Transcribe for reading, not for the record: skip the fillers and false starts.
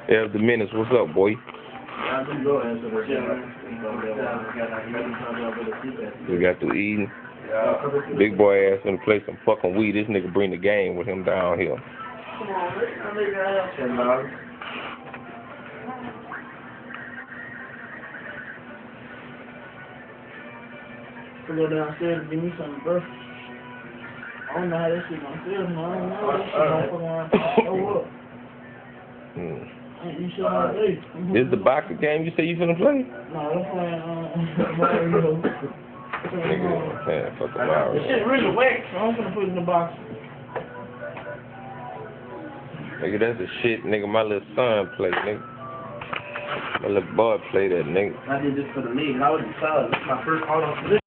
F the Menace, what's up, boy? We got through eating. Big boy asked him to play some fucking weed. This nigga bring the game with him down here. Come on, $10. To go downstairs and give me something, bro. I don't know how that shit gonna feel, man. I don't know that shit gonna fucking show up. You should have This is the boxing game you say you finna play? No, I'm playing Mario. Nigga, man, fuck the Mario. This shit really wet, so I'm gonna put it in the box. Nigga, that's the shit, nigga, my little son play, nigga. My little boy play that, nigga. I did this for the league. I was excited. This is my first call on position.